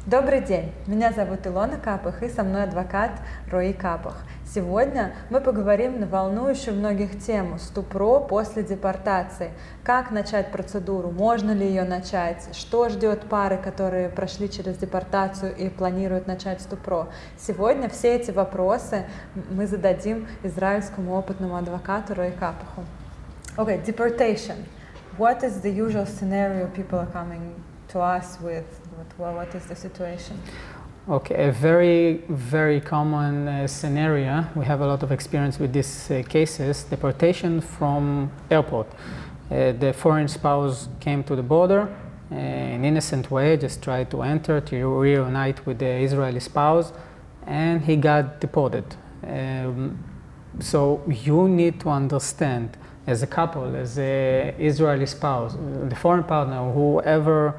Добрый день, меня зовут Рои Капахом и со мной адвокат Рои Капахом. Сегодня мы поговорим на волнующую многих тему СТУПРО после депортации. Как начать процедуру, можно ли ее начать, что ждет пары, которые прошли через депортацию и планируют начать СТУПРО. Сегодня все эти вопросы мы зададим израильскому опытному адвокату Рои Капаху. Okay, deportation. What is the usual scenario people are coming to us with? What is the situation? Okay, a very common scenario. We have a lot of experience with these cases. Deportation from airport. The foreign spouse came to the border in an innocent way, just tried to enter to reunite with the Israeli spouse, and he got deported. So you need to understand, as a couple, as an Israeli spouse, the foreign partner, whoever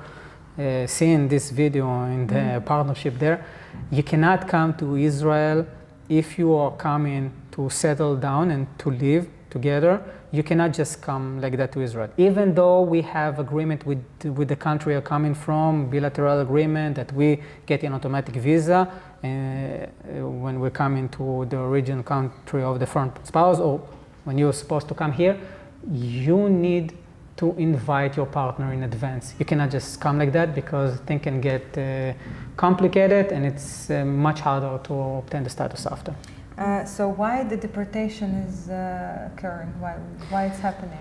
seeing this video in the partnership there, you cannot come to Israel if you are coming to settle down and to live together. You cannot just come like that to Israel. Even though we have agreement with the country you're coming from, bilateral agreement that we get an automatic visa when we're coming to the origin country of the foreign spouse, or when you're supposed to come here, you need to invite your partner in advance. You cannot just come like that because things can get complicated and it's much harder to obtain the status after. So why the deportation is occurring? Why it's happening?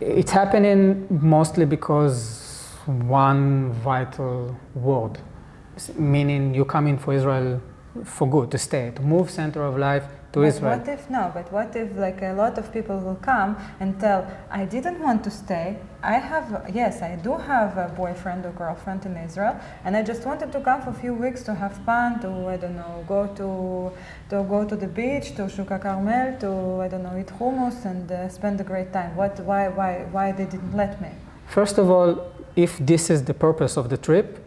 It's happening mostly because one vital word, meaning you come in for Israel for good, to stay, to move center of life to Israel. What if like a lot of people will come and tell, I didn't want to stay, I do have a boyfriend or girlfriend in Israel, and I just wanted to come for a few weeks to have fun, to, I don't know, go to the beach, to Shuka Carmel, to, I don't know, eat hummus and spend a great time. Why they didn't let me? First of all, if this is the purpose of the trip,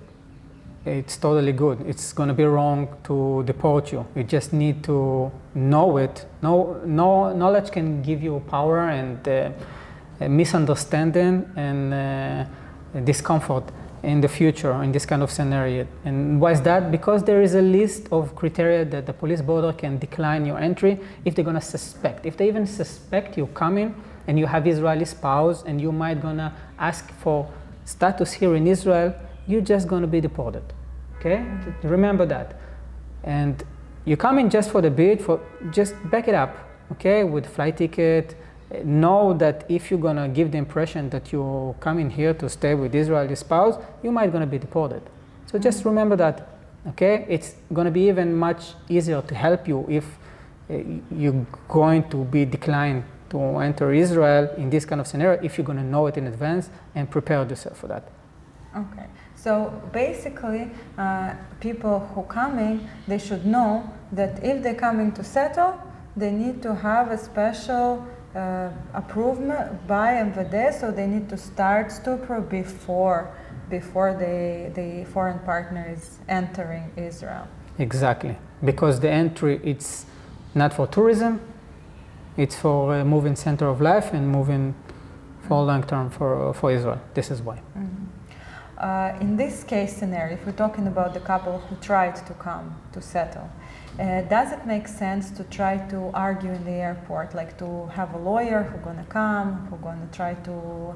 it's totally good. It's going to be wrong to deport you. You just need to know it. Knowledge can give you power and misunderstanding and discomfort in the future in this kind of scenario. And why is that? Because there is a list of criteria that the police border can decline your entry if they're going to suspect. If they even suspect you coming and you have Israeli spouse and you might going to ask for status here in Israel, you're just going to be deported. Okay? Remember that. And you come in just for the bid, just back it up, okay, with flight ticket. Know that if you're going to give the impression that you're coming here to stay with Israeli spouse, you might going to be deported. So just remember that, okay? It's going to be even much easier to help you if you're going to be declined to enter Israel in this kind of scenario, if you're going to know it in advance and prepare yourself for that. Okay. So basically, people who coming, they should know that if they're coming to settle, they need to have a special approval by MVD, so they need to start STUPRO before the foreign partner is entering Israel. Exactly, because the entry, it's not for tourism, it's for moving center of life and moving for long term for Israel. This is why. Mm-hmm. In this case scenario, if we're talking about the couple who tried to come to settle, does it make sense to try to argue in the airport, like to have a lawyer who's going to come, who's going to try to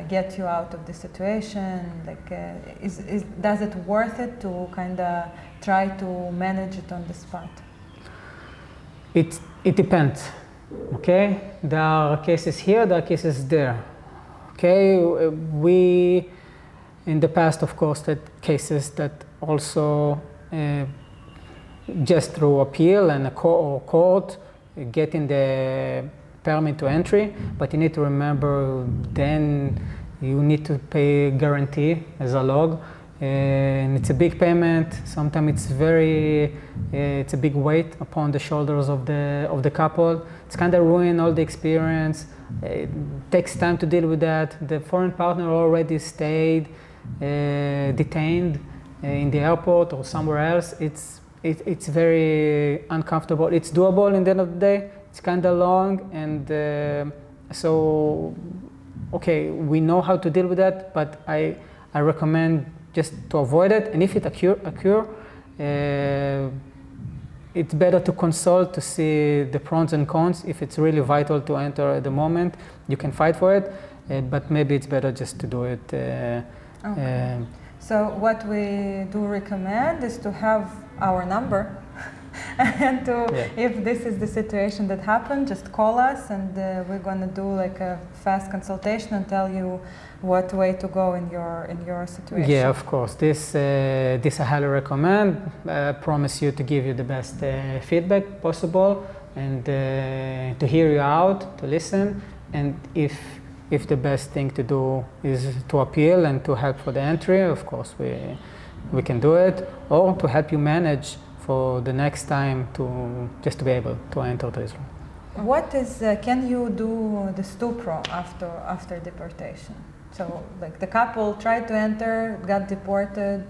get you out of the situation? Like, does it worth it to kind of try to manage it on the spot? It depends. Okay, there are cases here, there are cases there. Okay, we in the past, of course, had cases that also just through appeal and a court getting the permit to entry, but you need to remember then you need to pay guarantee as a log, and it's a big payment. Sometimes it's a big weight upon the shoulders of the couple. It's kind of ruin all the experience. It takes time to deal with that. The foreign partner already stayed detained in the airport or somewhere else. It's very uncomfortable. It's doable in the end of the day. It's kind of long, and so okay, we know how to deal with that, but I recommend just to avoid it. And if it occur, it's better to consult to see the pros and cons. If it's really vital to enter at the moment, you can fight for it, but maybe it's better just to do it. Okay. So what we do recommend is to have our number and to, if this is the situation that happened, just call us, and we're going to do like a fast consultation and tell you what way to go in your situation. Yeah, of course. This I highly recommend. I promise you to give you the best feedback possible, and to hear you out, to listen, and if the best thing to do is to appeal and to help for the entry, of course we can do it, or to help you manage for the next time to just to be able to enter to Israel. What is can you do the STUPRO after deportation? So, like the couple tried to enter, got deported.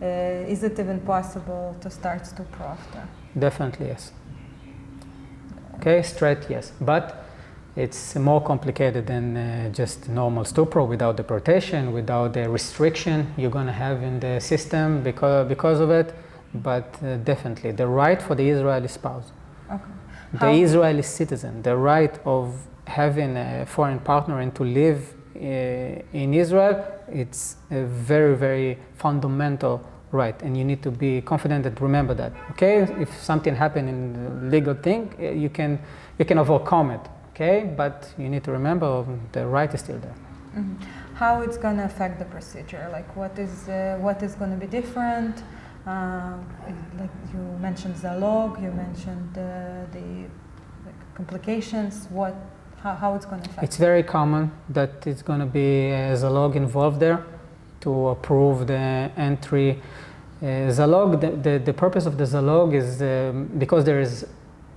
Is it even possible to start STUPRO after? Definitely yes. Okay, straight yes, but it's more complicated than just normal STUPRO without deportation, without the restriction you're going to have in the system because of it. But definitely the right for the Israeli spouse, the Israeli citizen, the right of having a foreign partner and to live in Israel, it's a very, very fundamental right, and you need to be confident and remember that. Okay, if something happened in the legal thing, you can overcome it. Okay, but you need to remember the right is still there. Mm-hmm. How it's going to affect the procedure? Like what is going to be different? Like you mentioned Zalog, you mentioned the complications. How it's going to affect? It's very common that it's going to be Zalog involved there to approve the entry. Zalog, the purpose of the Zalog is because there is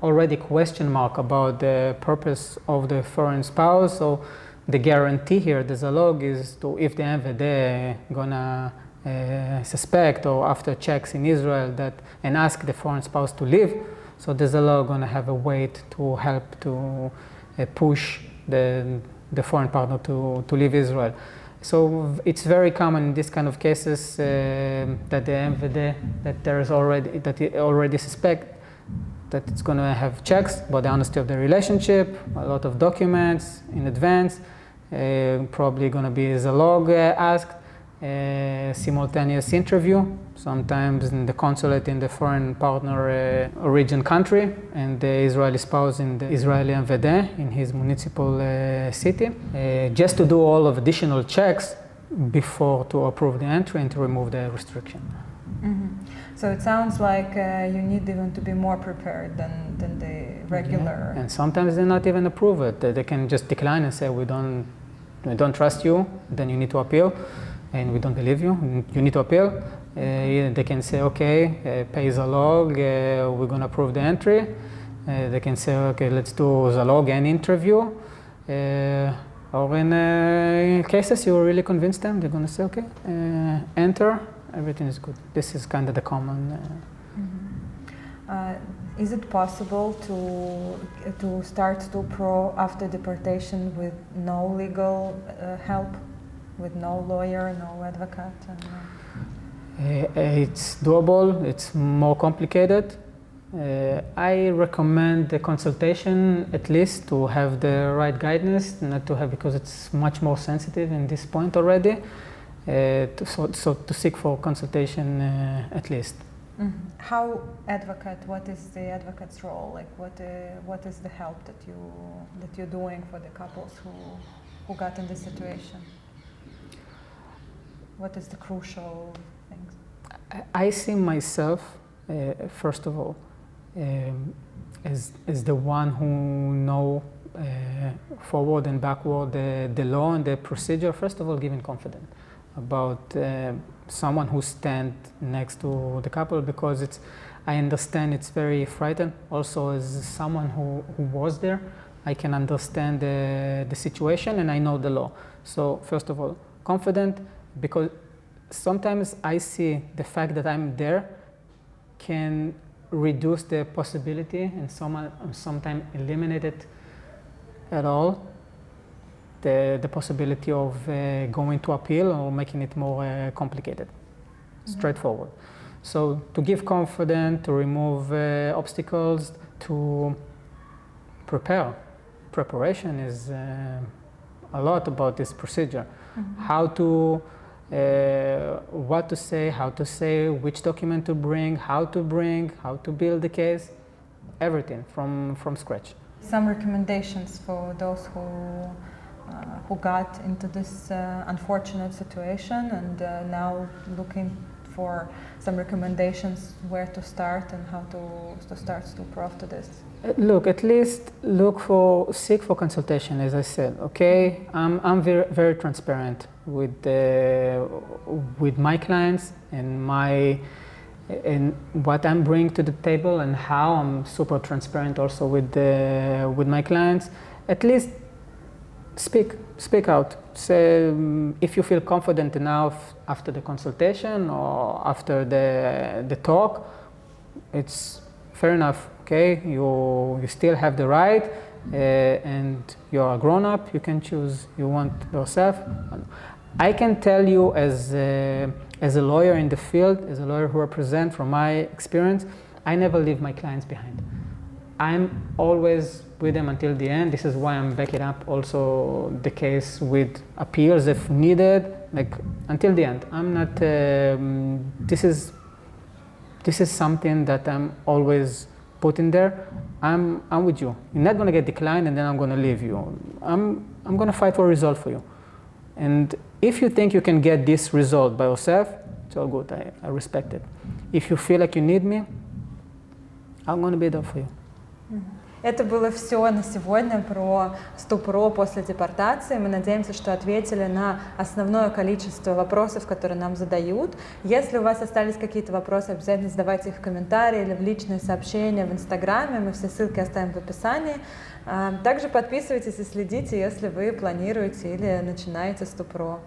already question mark about the purpose of the foreign spouse. So the guarantee here, the Zalog, is to if the MVD gonna suspect or after checks in Israel that and ask the foreign spouse to leave, so the Zalog gonna have a weight to help to push the foreign partner to leave Israel. So it's very common in this kind of cases that the MVD that already suspect that it's going to have checks about the honesty of the relationship, a lot of documents in advance, probably going to be Zalog asked, simultaneous interview, sometimes in the consulate in the foreign partner origin country, and the Israeli spouse in the Israeli MVD in his municipal city, just to do all of additional checks before to approve the entry and to remove the restriction. Mm-hmm. So it sounds like you need even to be more prepared than the regular. Yeah. And sometimes they not even approve it. They can just decline and say we don't trust you. Then you need to appeal, and we don't believe you. You need to appeal. They can say okay, pay Zalog. We're going to approve the entry. They can say okay, let's do Zalog and interview. Or in cases you really convince them, they're going to say okay, enter. Everything is good. This is kind of the common. Is it possible to start STUPRO after deportation with no legal help, with no lawyer, no advocate? It's doable. It's more complicated. I recommend the consultation at least to have the right guidance, not to have because it's much more sensitive in this point already. So to seek for consultation at least. Mm-hmm. How advocate? What is the advocate's role? Like what is the help that you're doing for the couples who got in this situation? What is the crucial things? I see myself first of all as the one who know forward and backward the law and the procedure. First of all, giving confidence about someone who stand next to the couple, because I understand it's very frightening. Also, as someone who was there, I can understand the situation and I know the law. So first of all, confident, because sometimes I see the fact that I'm there can reduce the possibility and sometimes eliminate it at all. The possibility of going to appeal or making it more complicated. straightforward. So to give confidence, to remove obstacles, to prepare. Preparation is a lot about this procedure. How to, what to say, which document to bring, how to build the case, everything from scratch. Some recommendations for those who got into this unfortunate situation and now looking for some recommendations where to start and how to start STUPRO after this. Look, at least seek for consultation, as I said. Okay, I'm very, very transparent with my clients and what I'm bringing to the table, and how I'm super transparent also with my clients. At least speak out. Say if you feel confident enough after the consultation or after the talk, it's fair enough. Okay, you still have the right, and you're a grown-up. You can choose. You want yourself. I can tell you as a lawyer in the field, as a lawyer who represents from my experience, I never leave my clients behind. I'm always with them until the end. This is why I'm backing up also the case with appeals if needed, like until the end. I'm not. This is something that I'm always putting there. I'm with you. You're not going to get declined and then I'm going to leave you. I'm going to fight for a result for you. And if you think you can get this result by yourself, it's all good. I respect it. If you feel like you need me, I'm going to be there for you. Это было все на сегодня про СТУПРО после депортации. Мы надеемся, что ответили на основное количество вопросов, которые нам задают. Если у вас остались какие-то вопросы, обязательно задавайте их в комментарии или в личные сообщения в Инстаграме. Мы все ссылки оставим в описании. Также подписывайтесь и следите, если вы планируете или начинаете СТУПРО.